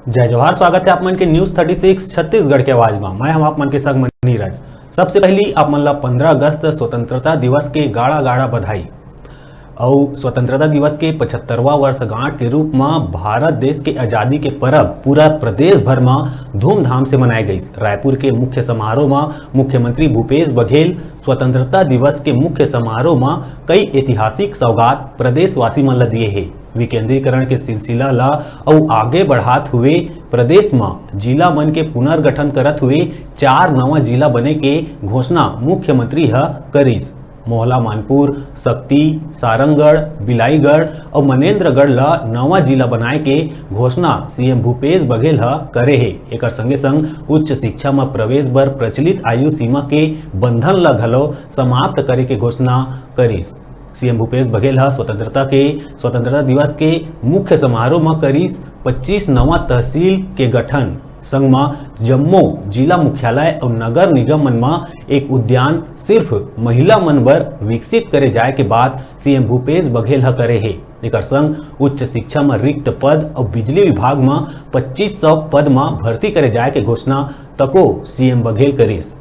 जय जवाहर। स्वागत है आप मन के न्यूज 36 छत्तीसगढ़ के आवाज में। मैं हम आप मन के संग में नीरज। सबसे पहली आप मन ला 15 अगस्त स्वतंत्रता दिवस के गाड़ा गाड़ा बधाई। और स्वतंत्रता दिवस के 75वां वर्षगांठ के रूप में भारत देश के आजादी के पर्व पूरा प्रदेश भर में धूमधाम से मनाए गई। रायपुर के मुख्य समारोह में मुख्यमंत्री भूपेश बघेल स्वतंत्रता दिवस के मुख्य समारोह में कई ऐतिहासिक सौगात प्रदेशवासी मन ला दिए है। विकेंद्रीकरण के सिलसिला ला और आगे बढ़ात हुए प्रदेश में जिला मन के पुनर्गठन करत हुए 4 नवा जिला बने के घोषणा मुख्यमंत्री ह करीस। मोहला, मानपुर, शक्ति, सारंगगढ़, बिलाईगढ़ और मनेन्द्रगढ़ ला नवा जिला बनाए के घोषणा सीएम भूपेश बघेल ह करे है। एक संगे संग उच्च शिक्षा में प्रवेश बर प्रचलित आयु सीमा के बंधन ला घलो समाप्त करे के घोषणा करीस। सीएम भूपेश बघेल ह स्वतंत्रता दिवस के मुख्य समारोह में करीस 25 नवा तहसील के गठन संग में जम्मो जिला मुख्यालय और नगर निगम मन में एक उद्यान सिर्फ महिला मन बर विकसित करे जाए के बात सीएम भूपेश बघेल ह करे है। एक संग उच्च शिक्षा में रिक्त पद और बिजली विभाग में 2500 पद में भर्ती करे जाए के घोषणा तको सीएम बघेल करीस।